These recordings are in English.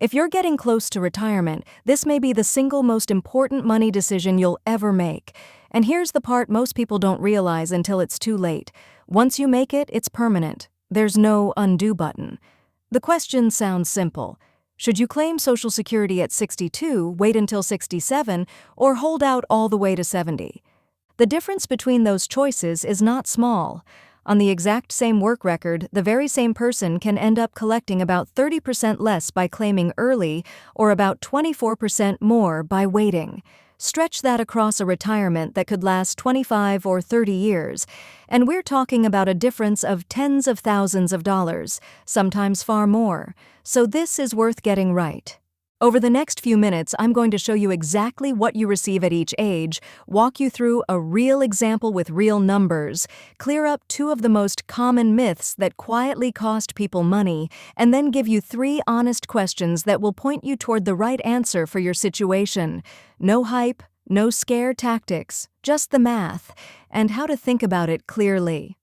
If you're getting close to retirement, this may be the single most important money decision you'll ever make. And here's the part most people don't realize until it's too late. Once you make it, it's permanent. There's no undo button. The question sounds simple. Should you claim Social Security at 62, wait until 67, or hold out all the way to 70? The difference between those choices is not small. On the exact same work record, the very same person can end up collecting about 30% less by claiming early or about 24% more by waiting. Stretch that across a retirement that could last 25 or 30 years, and we're talking about a difference of tens of thousands of dollars, sometimes far more. So this is worth getting right. Over the next few minutes, I'm going to show you exactly what you receive at each age, walk you through a real example with real numbers, clear up two of the most common myths that quietly cost people money, and then give you 3 honest questions that will point you toward the right answer for your situation. No hype, no scare tactics, just the math, and how to think about it clearly.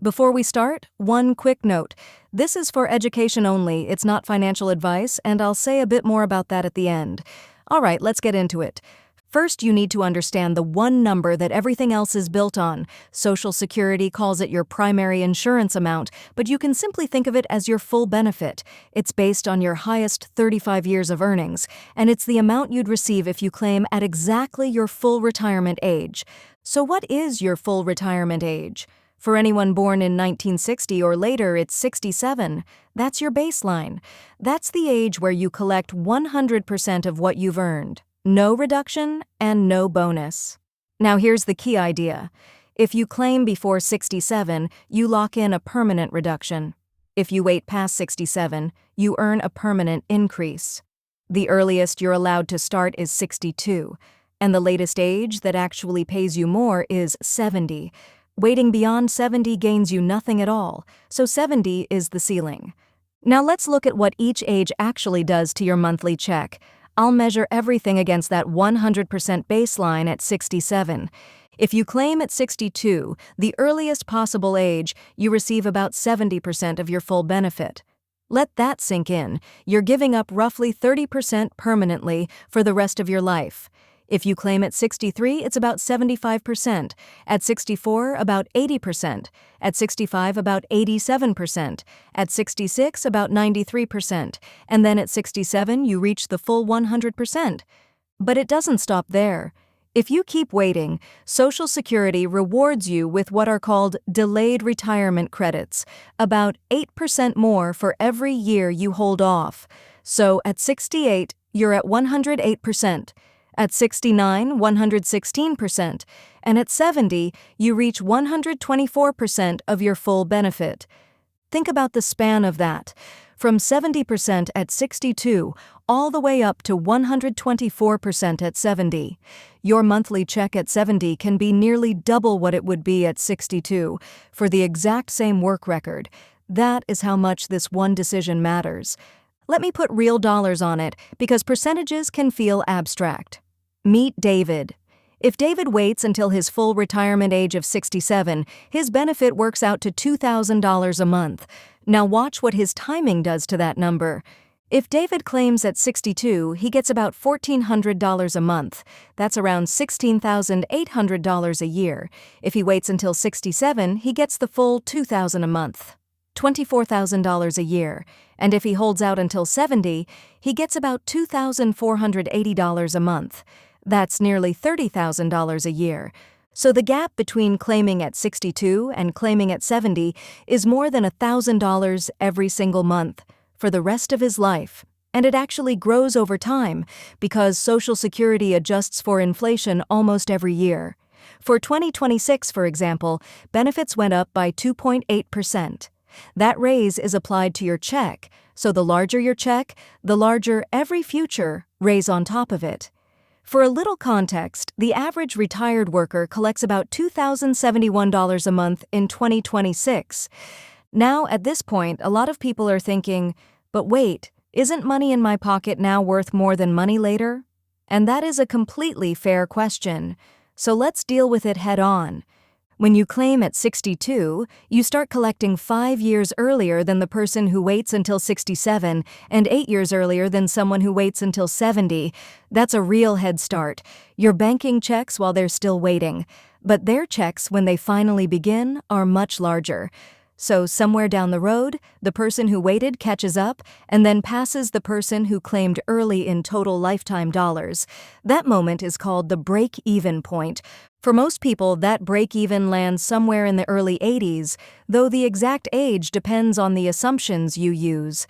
Before we start, one quick note. This is for education only, it's not financial advice, and I'll say a bit more about that at the end. All right, let's get into it. First, you need to understand the one number that everything else is built on. Social Security calls it your primary insurance amount, but you can simply think of it as your full benefit. It's based on your highest 35 years of earnings, and it's the amount you'd receive if you claim at exactly your full retirement age. So what is your full retirement age? For anyone born in 1960 or later, it's 67. That's your baseline. That's the age where you collect 100% of what you've earned. No reduction and no bonus. Now here's the key idea. If you claim before 67, you lock in a permanent reduction. If you wait past 67, you earn a permanent increase. The earliest you're allowed to start is 62, and the latest age that actually pays you more is 70. Waiting beyond 70 gains you nothing at all, so 70 is the ceiling. Now let's look at what each age actually does to your monthly check. I'll measure everything against that 100% baseline at 67. If you claim at 62, the earliest possible age, you receive about 70% of your full benefit. Let that sink in. You're giving up roughly 30% permanently for the rest of your life. If you claim at 63, it's about 75%, at 64, about 80%, at 65, about 87%, at 66, about 93%, and then at 67, you reach the full 100%. But it doesn't stop there. If you keep waiting, Social Security rewards you with what are called delayed retirement credits, about 8% more for every year you hold off. So at 68, you're at 108%. At 69, 116%, and at 70, you reach 124% of your full benefit. Think about the span of that. From 70% at 62, all the way up to 124% at 70. Your monthly check at 70 can be nearly double what it would be at 62, for the exact same work record. That is how much this one decision matters. Let me put real dollars on it, because percentages can feel abstract. Meet David. If David waits until his full retirement age of 67, his benefit works out to $2,000 a month. Now watch what his timing does to that number. If David claims at 62, he gets about $1,400 a month. That's around $16,800 a year. If he waits until 67, he gets the full $2,000 a month. $24,000 a year, and if he holds out until 70, he gets about $2,480 a month. That's nearly $30,000 a year. So the gap between claiming at 62 and claiming at 70 is more than $1,000 every single month for the rest of his life. And it actually grows over time because Social Security adjusts for inflation almost every year. For 2026, for example, benefits went up by 2.8%. That raise is applied to your check, so the larger your check, the larger every future raise on top of it. For a little context, the average retired worker collects about $2,071 a month in 2026. Now, at this point, a lot of people are thinking, but wait, isn't money in my pocket now worth more than money later? And that is a completely fair question. So let's deal with it head on. When you claim at 62, you start collecting 5 years earlier than the person who waits until 67 and 8 years earlier than someone who waits until 70. That's a real head start. You're banking checks while they're still waiting. But their checks, when they finally begin, are much larger. So somewhere down the road, the person who waited catches up and then passes the person who claimed early in total lifetime dollars. That moment is called the break-even point. For most people, that break-even lands somewhere in the early 80s, though the exact age depends on the assumptions you use.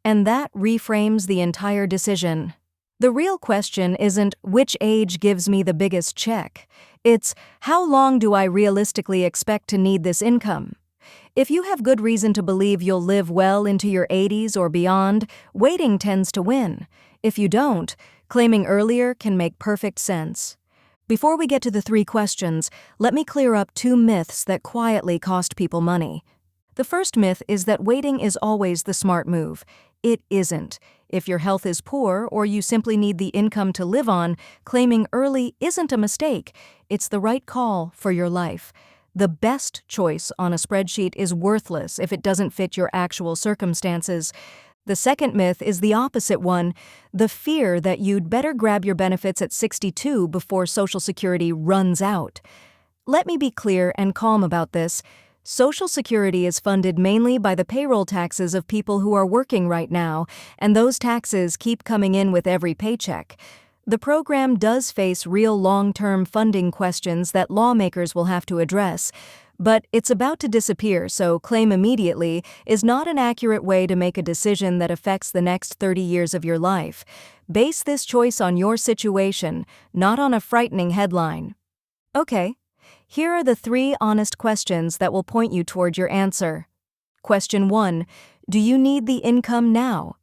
And that reframes the entire decision. The real question isn't which age gives me the biggest check. It's how long do I realistically expect to need this income? If you have good reason to believe you'll live well into your 80s or beyond, waiting tends to win. If you don't, claiming earlier can make perfect sense. Before we get to the 3 questions, let me clear up 2 myths that quietly cost people money. The first myth is that waiting is always the smart move. It isn't. If your health is poor or you simply need the income to live on, claiming early isn't a mistake. It's the right call for your life. The best choice on a spreadsheet is worthless if it doesn't fit your actual circumstances. The second myth is the opposite one, the fear that you'd better grab your benefits at 62 before Social Security runs out. Let me be clear and calm about this. Social Security is funded mainly by the payroll taxes of people who are working right now, and those taxes keep coming in with every paycheck. The program does face real long-term funding questions that lawmakers will have to address, but it's about to disappear, so claim immediately is not an accurate way to make a decision that affects the next 30 years of your life. Base this choice on your situation, not on a frightening headline. Okay, here are the 3 honest questions that will point you toward your answer. Question 1. Do you need the income now?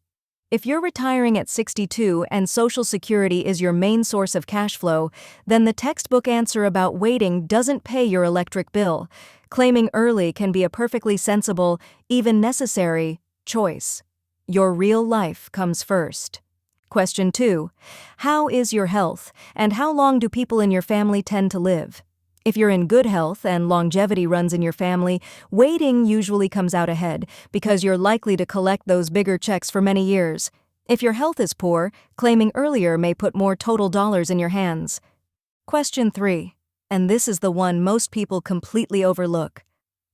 If you're retiring at 62 and Social Security is your main source of cash flow, then the textbook answer about waiting doesn't pay your electric bill. Claiming early can be a perfectly sensible, even necessary, choice. Your real life comes first. Question 2. How is your health, and how long do people in your family tend to live? If you're in good health and longevity runs in your family, waiting usually comes out ahead because you're likely to collect those bigger checks for many years. If your health is poor, claiming earlier may put more total dollars in your hands. Question 3, and this is the one most people completely overlook.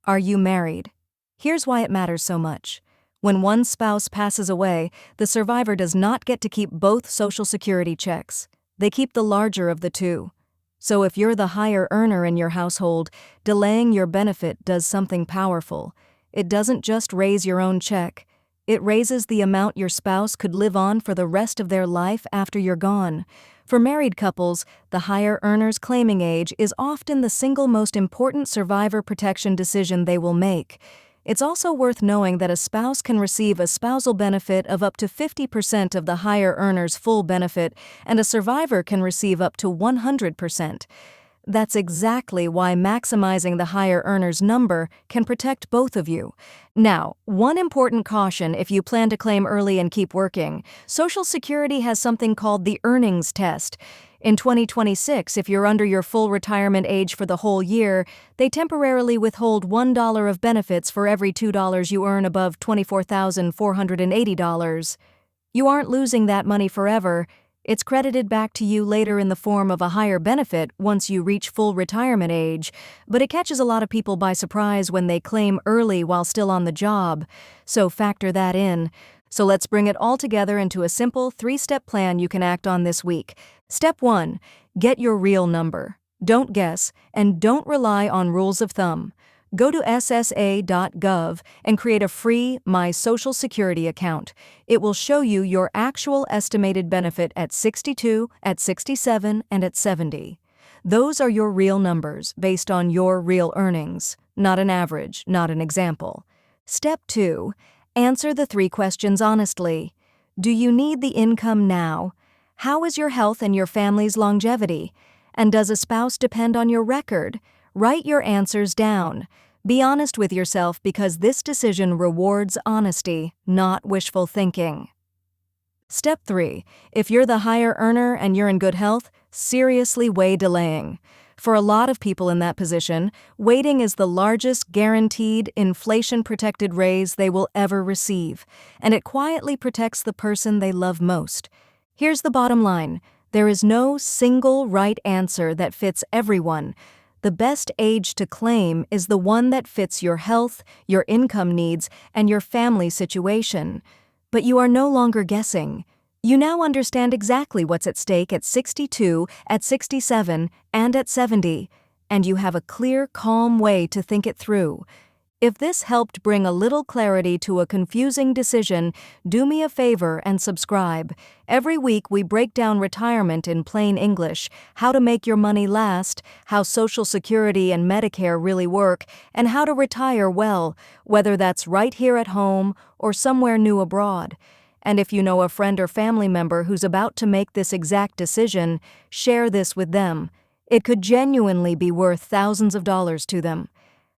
Are you married? Here's why it matters so much. When one spouse passes away, the survivor does not get to keep both Social Security checks. They keep the larger of the two. So if you're the higher earner in your household, delaying your benefit does something powerful. It doesn't just raise your own check. It raises the amount your spouse could live on for the rest of their life after you're gone. For married couples, the higher earner's claiming age is often the single most important survivor protection decision they will make. It's also worth knowing that a spouse can receive a spousal benefit of up to 50% of the higher earner's full benefit, and a survivor can receive up to 100%. That's exactly why maximizing the higher earner's number can protect both of you. Now, one important caution if you plan to claim early and keep working. Social Security has something called the earnings test. In 2026, if you're under your full retirement age for the whole year, they temporarily withhold $1 of benefits for every $2 you earn above $24,480. You aren't losing that money forever. It's credited back to you later in the form of a higher benefit once you reach full retirement age, but it catches a lot of people by surprise when they claim early while still on the job. So factor that in. So let's bring it all together into a simple 3-step plan you can act on this week. Step 1. Get your real number. Don't guess, and don't rely on rules of thumb. Go to ssa.gov and create a free My Social Security account. It will show you your actual estimated benefit at 62, at 67, and at 70. Those are your real numbers based on your real earnings, not an average, not an example. Step 2. Answer the 3 questions honestly. Do you need the income now? How is your health and your family's longevity? And does a spouse depend on your record? Write your answers down. Be honest with yourself because this decision rewards honesty, not wishful thinking. Step 3. If you're the higher earner and you're in good health, seriously weigh delaying. For a lot of people in that position, waiting is the largest guaranteed inflation-protected raise they will ever receive, and it quietly protects the person they love most. Here's the bottom line. There is no single right answer that fits everyone. The best age to claim is the one that fits your health, your income needs, and your family situation. But you are no longer guessing. You now understand exactly what's at stake at 62, at 67, and at 70, and you have a clear, calm way to think it through. If this helped bring a little clarity to a confusing decision, do me a favor and subscribe. Every week we break down retirement in plain English, how to make your money last, how Social Security and Medicare really work, and how to retire well, whether that's right here at home or somewhere new abroad. And if you know a friend or family member who's about to make this exact decision, share this with them. It could genuinely be worth thousands of dollars to them.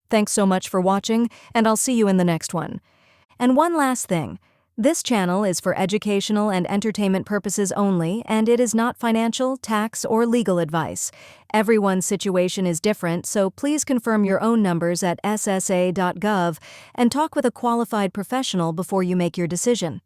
Thanks so much for watching, and I'll see you in the next one. And one last thing. This channel is for educational and entertainment purposes only, and it is not financial, tax, or legal advice. Everyone's situation is different, so please confirm your own numbers at ssa.gov and talk with a qualified professional before you make your decision.